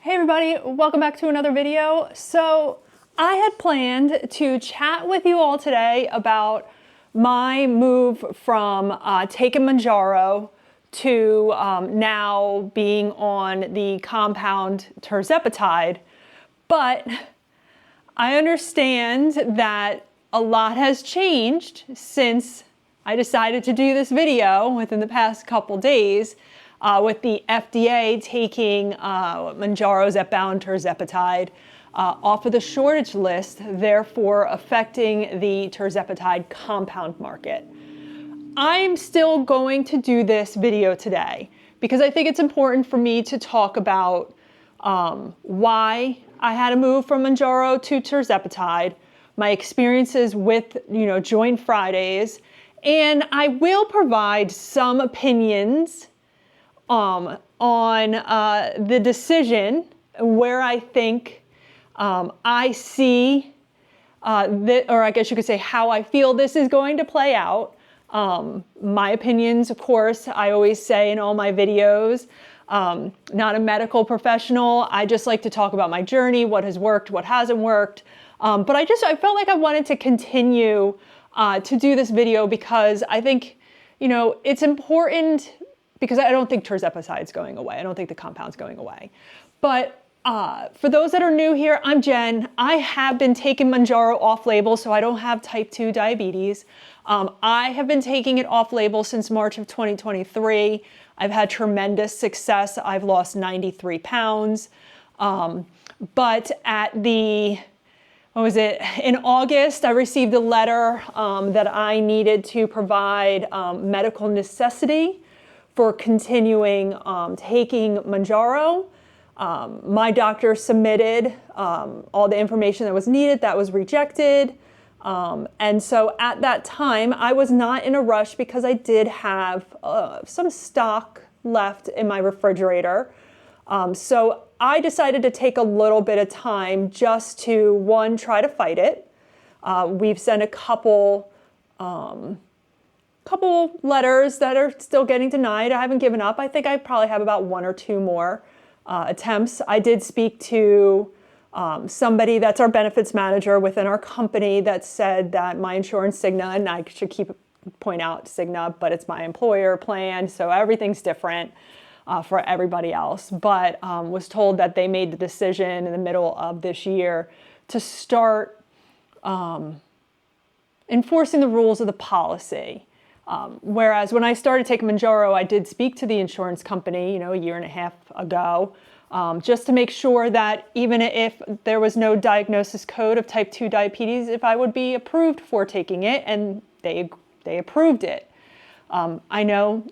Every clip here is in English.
Hey everybody, welcome back to another video. So I had planned to chat with you all today about my move from taking Mounjaro to now being on the compound Tirzepitide. But I understand that a lot has changed since I decided to do this video within the past couple days. With the FDA taking Mounjaro, Zepbound, Tirzepitide off of the shortage list, therefore affecting the Tirzepitide compound market. I'm still going to do this video today because I think it's important for me to talk about why I had to move from Mounjaro to Tirzepitide, my experiences with Joint Fridays, and I will provide some opinions on the decision where I think I see, or I guess you could say how I feel this is going to play out. My opinions, of course, I always say in all my videos, not a medical professional. I just like to talk about my journey, what has worked, what hasn't worked. But I felt like I wanted to continue to do this video because I think, it's important. Because I don't think Tirzepitide's going away. I don't think the compound's going away. But for those that are new here, I'm Jen. I have been taking Mounjaro off-label, so I don't have type 2 diabetes. I have been taking it off-label since March of 2023. I've had tremendous success. I've lost 93 pounds. But at in August, I received a letter that I needed to provide medical necessity for continuing taking Mounjaro. My doctor submitted all the information that was needed. That was rejected. And so at that time, I was not in a rush because I did have some stock left in my refrigerator. So I decided to take a little bit of time just to, one, try to fight it. We've sent a couple letters that are still getting denied. I haven't given up. I think I probably have about one or two more attempts. I did speak to somebody that's our benefits manager within our company that said that my insurance Cigna, and I should point out Cigna, but it's my employer plan, so everything's different for everybody else. But was told that they made the decision in the middle of this year to start enforcing the rules of the policy. Whereas when I started taking Mounjaro, I did speak to the insurance company, a year and a half ago, just to make sure that even if there was no diagnosis code of type 2 diabetes, if I would be approved for taking it, and they approved it. I know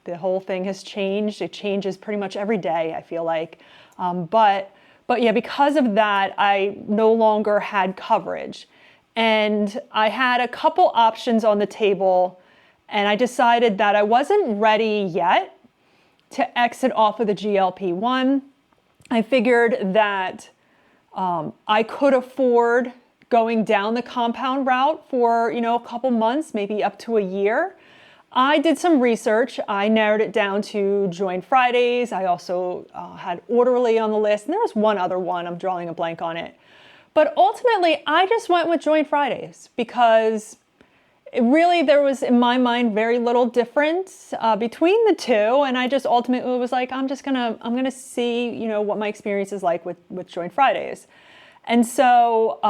the whole thing has changed. It changes pretty much every day, I feel like. But yeah, because of that, I no longer had coverage. And I had a couple options on the table, and I decided that I wasn't ready yet to exit off of the GLP-1. I figured that I could afford going down the compound route for, a couple months, maybe up to a year. I did some research. I narrowed it down to Joint Fridays. I also had Orderly on the list, and there was one other one. I'm drawing a blank on it. But ultimately, I just went with Joint Fridays because there was, in my mind, very little difference between the two. And I just ultimately was like, I'm gonna see, what my experience is like with Joint Fridays. And so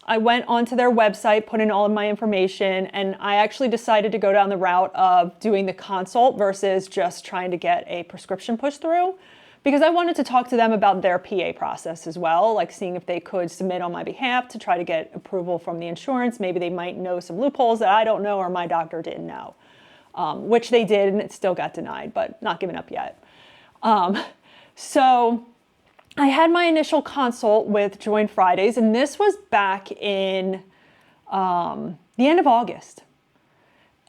I went onto their website, put in all of my information, and I actually decided to go down the route of doing the consult versus just trying to get a prescription pushed through. Because I wanted to talk to them about their PA process as well, like seeing if they could submit on my behalf to try to get approval from the insurance. Maybe they might know some loopholes that I don't know or my doctor didn't know, which they did, and it still got denied, but not given up yet. So I had my initial consult with Joint Fridays, and this was back in the end of August.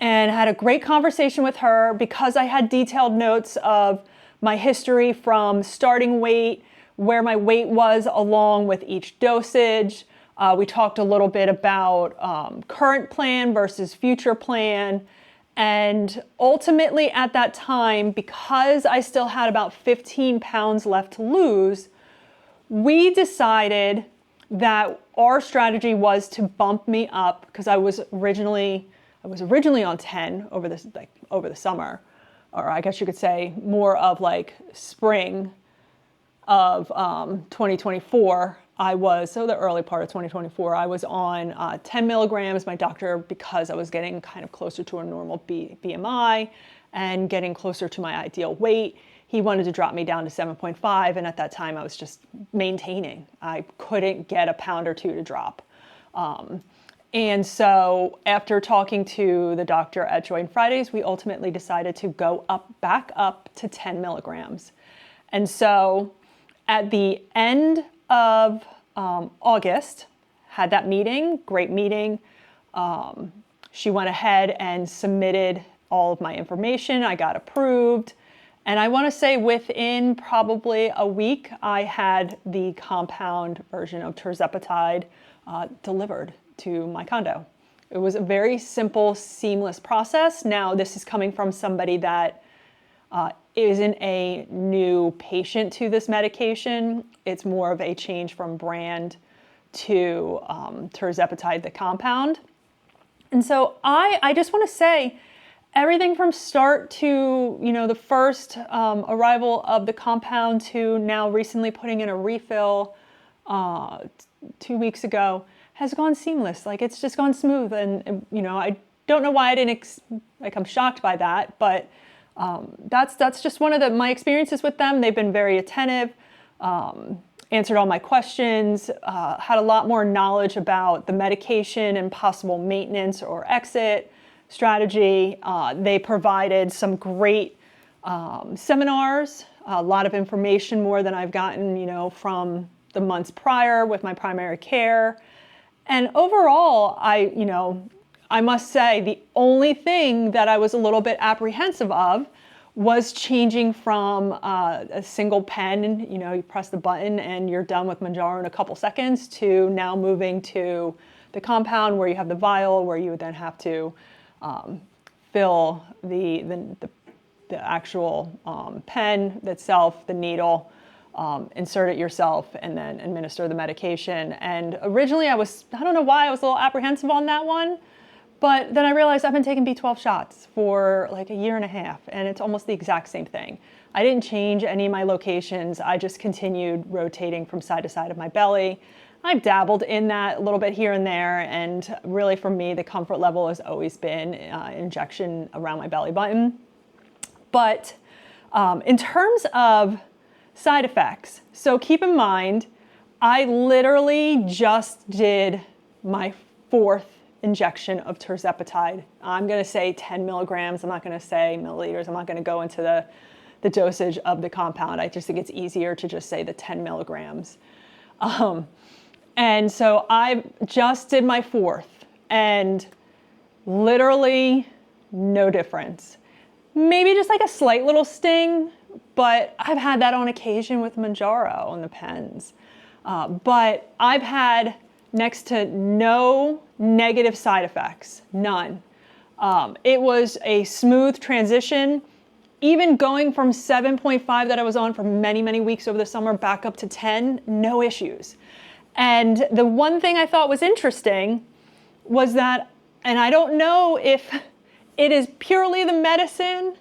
And I had a great conversation with her because I had detailed notes of my history from starting weight, where my weight was along with each dosage. We talked a little bit about current plan versus future plan. And ultimately at that time, because I still had about 15 pounds left to lose, we decided that our strategy was to bump me up, because I was originally on 10 over the summer, or I guess you could say more of like spring of 2024. The early part of 2024, I was on 10 milligrams. My doctor, because I was getting kind of closer to a normal BMI and getting closer to my ideal weight, he wanted to drop me down to 7.5. And at that time, I was just maintaining. I couldn't get a pound or two to drop. And so after talking to the doctor at Joy and Fridays, we ultimately decided to go back up to 10 milligrams. And so at the end of August, had that meeting, great meeting. She went ahead and submitted all of my information. I got approved. And I want to say within probably a week, I had the compound version of Tirzepitide delivered to my condo. It was a very simple, seamless process. Now, this is coming from somebody that isn't a new patient to this medication. It's more of a change from brand to Tirzepitide, the compound. And so I just want to say, everything from start to, the first arrival of the compound to now recently putting in a refill 2 weeks ago has gone seamless. Like, it's just gone smooth. And I don't know why I didn't, I'm shocked by that, but that's just one of my experiences with them. They've been very attentive, answered all my questions, had a lot more knowledge about the medication and possible maintenance or exit strategy. They provided some great seminars, a lot of information, more than I've gotten, from the months prior with my primary care. And overall, I must say the only thing that I was a little bit apprehensive of was changing from a single pen, you press the button and you're done with Mounjaro in a couple seconds, to now moving to the compound where you have the vial, where you would then have to fill the actual pen itself, the needle, insert it yourself, and then administer the medication. And originally I don't know why I was a little apprehensive on that one, but then I realized I've been taking B12 shots for like a year and a half, and it's almost the exact same thing. I didn't change any of my locations. I just continued rotating from side to side of my belly. I've dabbled in that a little bit here and there, and really for me, the comfort level has always been injection around my belly button. But in terms of side effects, so keep in mind, I literally just did my 4th injection of Tirzepitide. I'm going to say 10 milligrams. I'm not going to say milliliters. I'm not going to go into the dosage of the compound. I just think it's easier to just say the 10 milligrams. And so I just did my 4th, and literally no difference. Maybe just like a slight little sting, but I've had that on occasion with Mounjaro and the pens. But I've had next to no negative side effects, none. It was a smooth transition, even going from 7.5 that I was on for many, many weeks over the summer back up to 10, no issues. And the one thing I thought was interesting was that, and I don't know if it is purely the medicine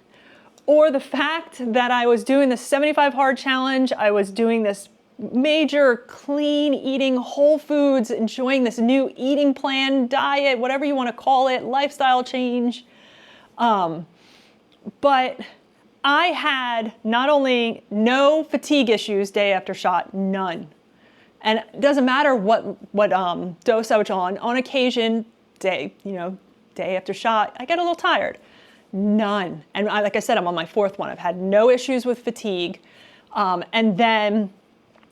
or the fact that I was doing the 75 hard challenge, I was doing this major clean eating, whole foods, enjoying this new eating plan, diet, whatever you want to call it, lifestyle change. But I had not only no fatigue issues day after shot, none. And it doesn't matter what dose I was on occasion, day after shot, I get a little tired. None. And like I said, I'm on my 4th one. I've had no issues with fatigue. And then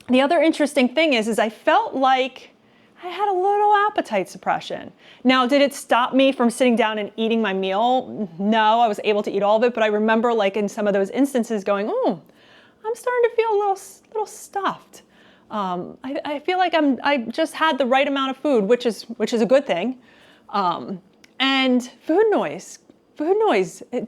the other interesting thing is I felt like I had a little appetite suppression. Now, did it stop me from sitting down and eating my meal? No, I was able to eat all of it, but I remember like in some of those instances going, I'm starting to feel a little stuffed. I feel like I just had the right amount of food, which is a good thing. And food noise food noise, it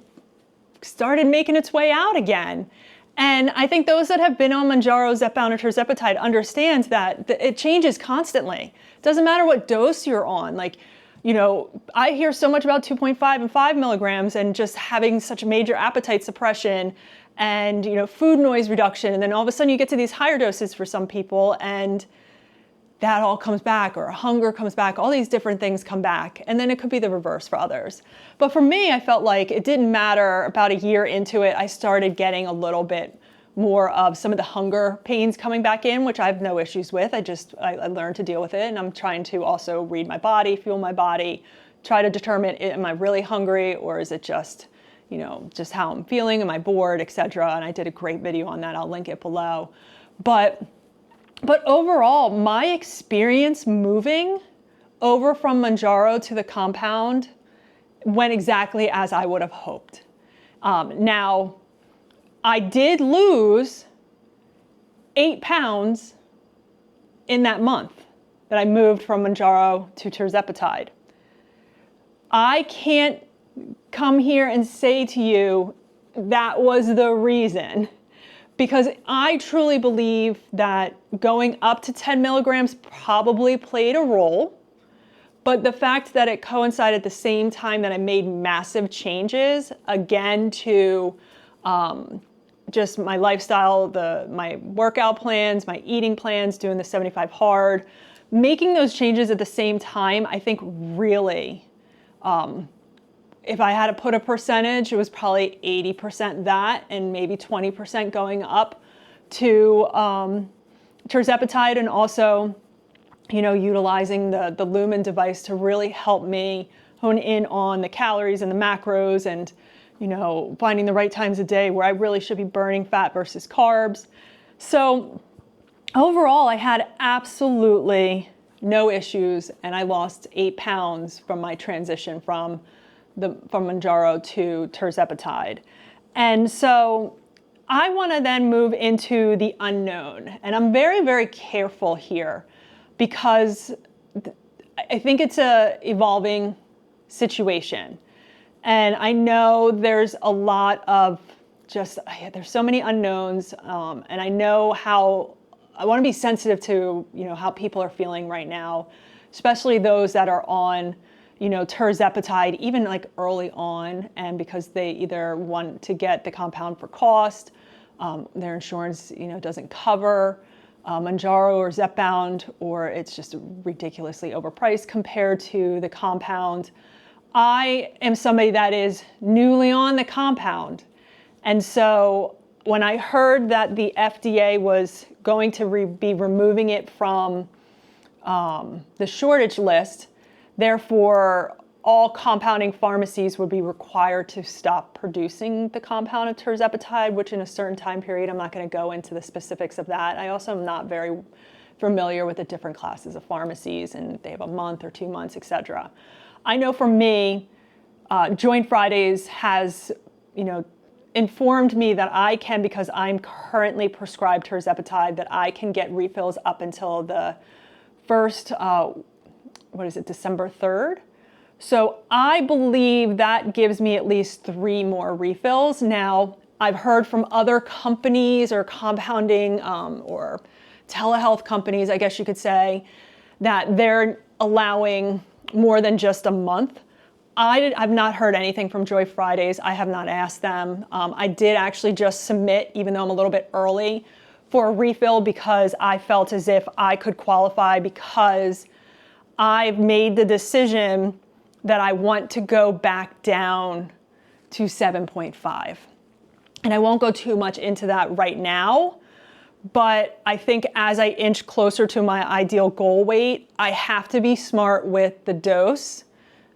started making its way out again. And I think those that have been on Mounjaro, Zepbound, or Tirzepitide understand that it changes constantly. It doesn't matter what dose you're on. Like, you know, I hear so much about 2.5 and 5 milligrams and just having such major appetite suppression and, you know, food noise reduction. And then all of a sudden you get to these higher doses for some people and that all comes back, or hunger comes back, all these different things come back. And then it could be the reverse for others. But for me, I felt like it didn't matter. About a year into it, I started getting a little bit more of some of the hunger pains coming back in, which I have no issues with. I learned to deal with it, and I'm trying to also read my body, fuel my body, try to determine, am I really hungry, or is it just, you know, just how I'm feeling, am I bored, etc. And I did a great video on that. I'll link it below. But overall, my experience moving over from Mounjaro to the compound went exactly as I would have hoped. Now, I did lose 8 pounds in that month that I moved from Mounjaro to Tirzepitide. I can't come here and say to you that was the reason, because I truly believe that going up to 10 milligrams probably played a role. But the fact that it coincided at the same time that I made massive changes, again, to just my lifestyle, my workout plans, my eating plans, doing the 75 hard, making those changes at the same time, I think really, if I had to put a percentage, it was probably 80% that and maybe 20% going up to Tirzepitide, and also, you know, utilizing the Lumen device to really help me hone in on the calories and the macros, and, you know, finding the right times of day where I really should be burning fat versus carbs. So overall, I had absolutely no issues, and I lost 8 pounds from my transition from Mounjaro to Tirzepitide. And so I want to then move into the unknown, and I'm very, very careful here, because I think it's a evolving situation. And I know there's a lot of there's so many unknowns, and I know how I want to be sensitive to, you know, how people are feeling right now, especially those that are on, you know, Tirzepitide, even like early on, and because they either want to get the compound for cost, their insurance, you know, doesn't cover Mounjaro or Zepbound, or it's just ridiculously overpriced compared to the compound. I am somebody that is newly on the compound. And so when I heard that the FDA was going to be removing it from the shortage list, therefore all compounding pharmacies would be required to stop producing the compound of Tirzepitide, which in a certain time period, I'm not going to go into the specifics of that. I also am not very familiar with the different classes of pharmacies, and they have a month or 2 months, etc. I know for me, Joint Fridays has, you know, informed me that I can, because I'm currently prescribed Tirzepitide, that I can get refills up until the first, December 3rd. So I believe that gives me at least 3 more refills. Now, I've heard from other companies or compounding or telehealth companies, I guess you could say, that they're allowing more than just a month. I've not heard anything from Joy Fridays. I have not asked them. I did actually just submit, even though I'm a little bit early, for a refill, because I felt as if I could qualify, because I've made the decision that I want to go back down to 7.5. And I won't go too much into that right now, but I think as I inch closer to my ideal goal weight, I have to be smart with the dose,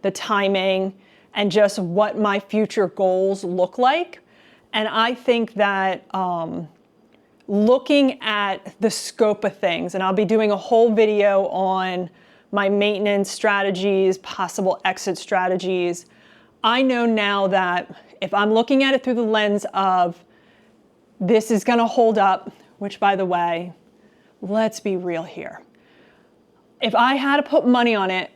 the timing, and just what my future goals look like. And I think that looking at the scope of things, and I'll be doing a whole video on my maintenance strategies, possible exit strategies. I know now that if I'm looking at it through the lens of this is gonna hold up, which, by the way, let's be real here. If I had to put money on it,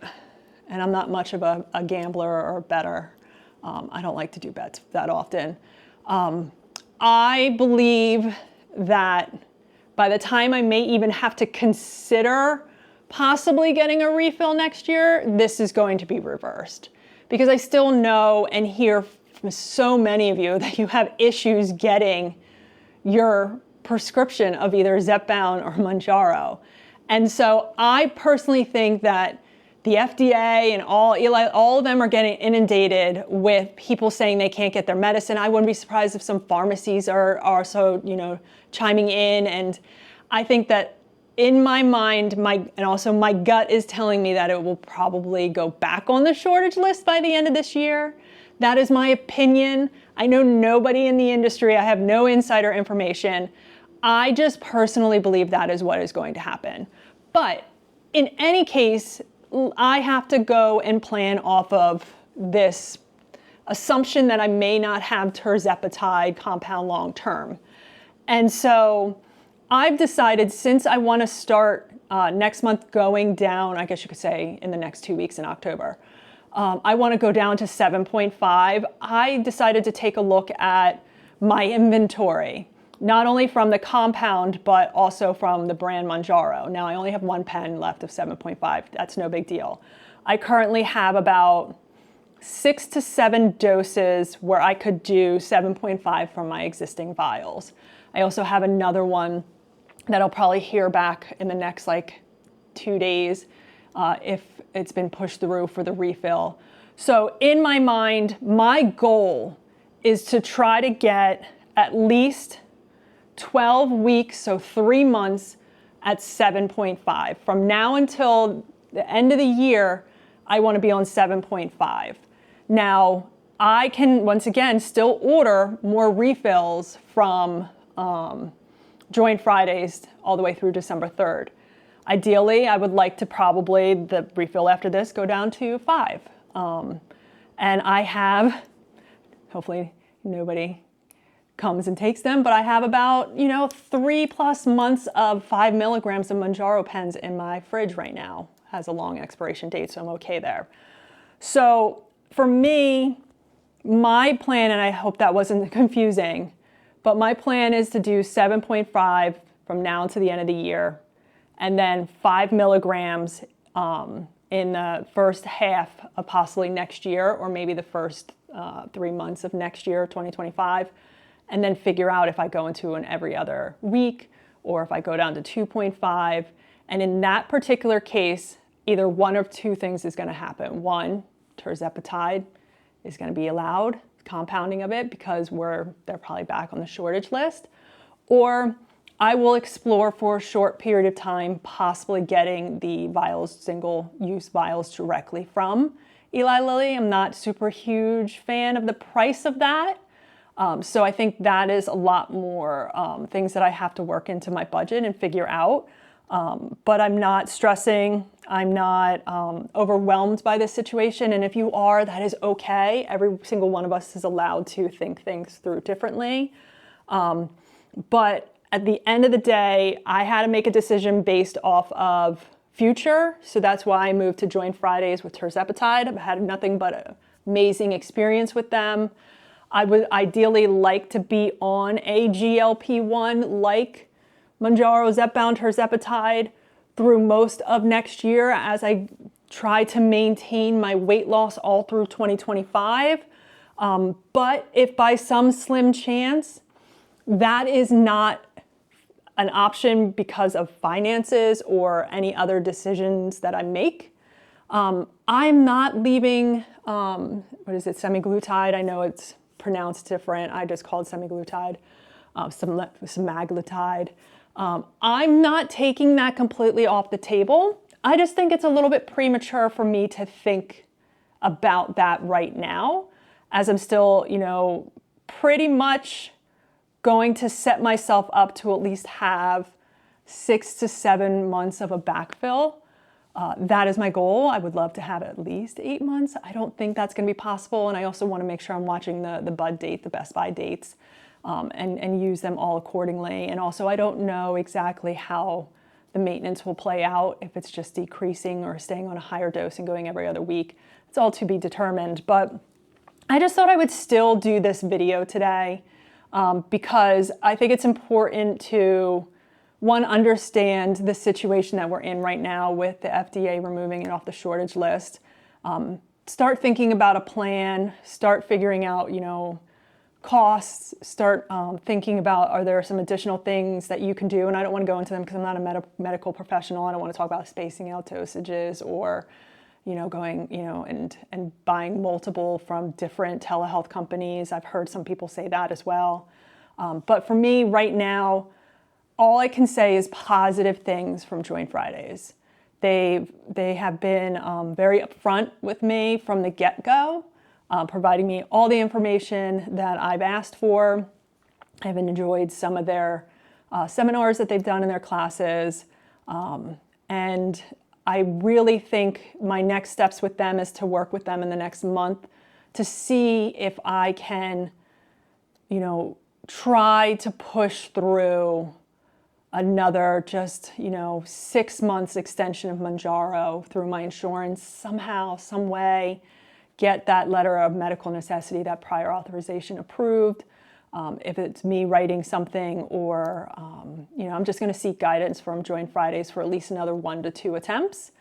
and I'm not much of a gambler or a bettor, I don't like to do bets that often. I believe that by the time I may even have to consider possibly getting a refill next year, this is going to be reversed. Because I still know and hear from so many of you that you have issues getting your prescription of either Zepbound or Mounjaro. And so I personally think that the FDA and all of them are getting inundated with people saying they can't get their medicine. I wouldn't be surprised if some pharmacies are also, chiming in. And I think that in my mind, and also my gut is telling me that it will probably go back on the shortage list by the end of this year. That is my opinion. I know nobody in the industry. I have no insider information. I just personally believe that is what is going to happen. But in any case, I have to go and plan off of this assumption that I may not have Tirzepitide compound long term. And so I've decided, since I want to start next month going down, I guess you could say in the next 2 weeks in October, I want to go down to 7.5. I decided to take a look at my inventory, not only from the compound, but also from the brand Mounjaro. Now, I only have one pen left of 7.5. That's no big deal. I currently have about 6 to 7 doses where I could do 7.5 from my existing vials. I also have another one that I'll probably hear back in the next 2 days if it's been pushed through for the refill. So in my mind, my goal is to try to get at least 12 weeks, so 3 months at 7.5. From now until the end of the year, I want to be on 7.5. Now, I can, once again, still order more refills from Joint Fridays all the way through December 3rd. Ideally, I would like to probably, the refill after this, go down to 5. And I have, hopefully nobody comes and takes them, but I have about, 3+ months of 5 milligrams of Mounjaro pens in my fridge right now. Has a long expiration date, so I'm okay there. So for me, my plan, and I hope that wasn't confusing, but my plan is to do 7.5 from now to the end of the year, and then 5 milligrams in the first half of possibly next year, or maybe the first 3 months of next year, 2025, and then figure out if I go into an every other week or if I go down to 2.5. And in that particular case, either one of two things is going to happen. One, Tirzepitide is going to be allowed, compounding of it, because they're probably back on the shortage list. Or I will explore for a short period of time, possibly getting the vials, single-use vials directly from Eli Lilly. I'm not super huge fan of the price of that. So I think that is a lot more things that I have to work into my budget and figure out. But I'm not stressing. I'm not overwhelmed by this situation. And if you are, that is okay. Every single one of us is allowed to think things through differently. But at the end of the day, I had to make a decision based off of future. So that's why I moved to Joint Fridays with Tirzepitide. I've had nothing but an amazing experience with them. I would ideally like to be on a GLP-1 like Mounjaro, Zepbound, Tirzepitide through most of next year as I try to maintain my weight loss all through 2025. But if by some slim chance that is not an option because of finances or any other decisions that I make, I'm not leaving, semaglutide? I know it's pronounced different. I just call it semaglutide, semaglutide. I'm not taking that completely off the table. I just think it's a little bit premature for me to think about that right now, as I'm still, pretty much going to set myself up to at least have 6 to 7 months of a backfill. That is my goal. I would love to have at least 8 months. I don't think that's going to be possible. And I also want to make sure I'm watching the bud date, the Best Buy dates, and use them all accordingly. And also, I don't know exactly how the maintenance will play out, if it's just decreasing or staying on a higher dose and going every other week. It's all to be determined. But I just thought I would still do this video today because I think it's important to, one, understand the situation that we're in right now with the FDA removing it off the shortage list. Start thinking about a plan, start figuring out, costs, start thinking about, are there some additional things that you can do? And I don't want to go into them because I'm not a medical professional. I don't want to talk about spacing out dosages or, going, and buying multiple from different telehealth companies. I've heard some people say that as well. But for me right now, all I can say is positive things from Join Fridays. They have been very upfront with me from the get-go, providing me all the information that I've asked for. I've enjoyed some of their seminars that they've done in their classes. And I really think my next steps with them is to work with them in the next month to see if I can, try to push through another just, 6 months extension of Mounjaro through my insurance somehow, some way, get that letter of medical necessity, that prior authorization approved. If it's me writing something or, I'm just going to seek guidance from Join Fridays for at least another 1 to 2 attempts.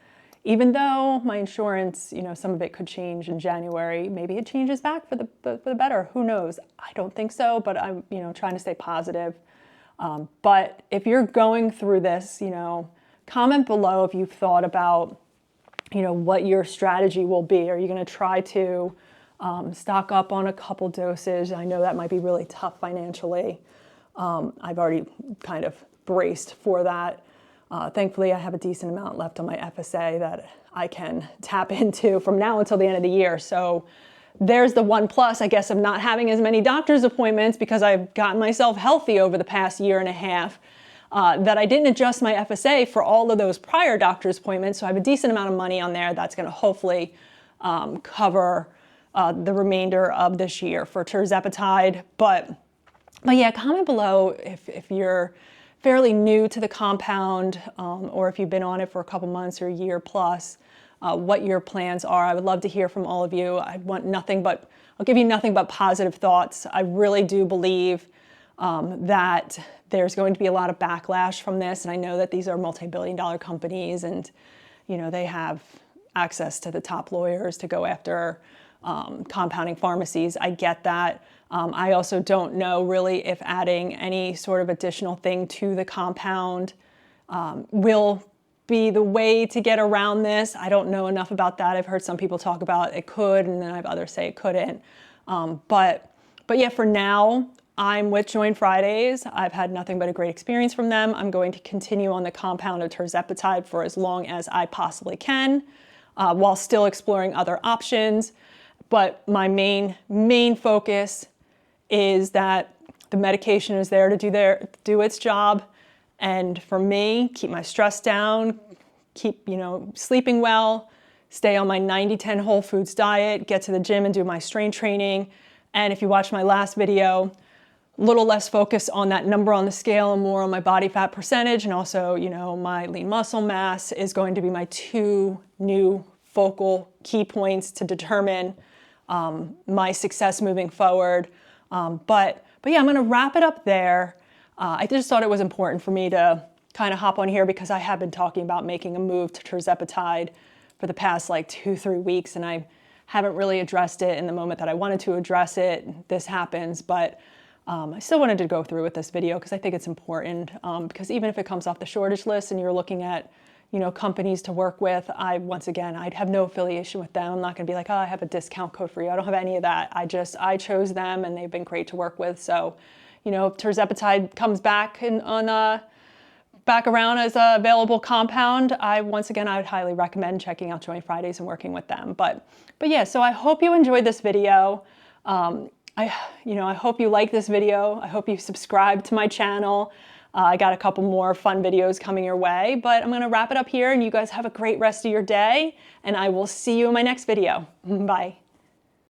Even though my insurance, some of it could change in January. Maybe it changes back for the better. Who knows? I don't think so, but I'm, trying to stay positive. But if you're going through this, comment below if you've thought about, what your strategy will be. Are you going to try to stock up on a couple doses? I know that might be really tough financially. I've already kind of braced for that. Thankfully, I have a decent amount left on my FSA that I can tap into from now until the end of the year. So there's the one plus, I guess, of not having as many doctor's appointments because I've gotten myself healthy over the past year and a half, that I didn't adjust my FSA for all of those prior doctor's appointments. So I have a decent amount of money on there that's going to hopefully cover the remainder of this year for Tirzepitide. But yeah, comment below if you're fairly new to the compound or if you've been on it for a couple months or a year plus. What your plans are. I would love to hear from all of you. I'll give you nothing but positive thoughts. I really do believe that there's going to be a lot of backlash from this. And I know that these are multi-billion-dollar companies and, they have access to the top lawyers to go after compounding pharmacies. I get that. I also don't know really if adding any sort of additional thing to the compound will be the way to get around this. I don't know enough about that. I've heard some people talk about it could, and then I've others say it couldn't. But yeah, for now, I'm with Join Fridays. I've had nothing but a great experience from them. I'm going to continue on the compound of Tirzepitide for as long as I possibly can, while still exploring other options. But my main focus is that the medication is there to do its job. And for me, keep my stress down, keep, sleeping well, stay on my 90-10 whole foods diet, get to the gym and do my strength training. And if you watch my last video, a little less focus on that number on the scale and more on my body fat percentage. And also, my lean muscle mass is going to be my 2 new focal key points to determine my success moving forward. But yeah, I'm going to wrap it up there. I just thought it was important for me to kind of hop on here because I have been talking about making a move to Tirzepitide for the past 2-3 weeks, and I haven't really addressed it in the moment that I wanted to address it. This happens, but I still wanted to go through with this video because I think it's important, because even if it comes off the shortage list and you're looking at companies to work with, I'd have no affiliation with them. I'm not going to be like, oh, I have a discount code for you. I don't have any of that. I chose them and they've been great to work with. So, if Tirzepitide comes back back around as a available compound, I would highly recommend checking out Join Fridays and working with them. But yeah, so I hope you enjoyed this video. I hope you like this video. I hope you subscribe to my channel. I got a couple more fun videos coming your way, but I'm going to wrap it up here and you guys have a great rest of your day and I will see you in my next video. Bye.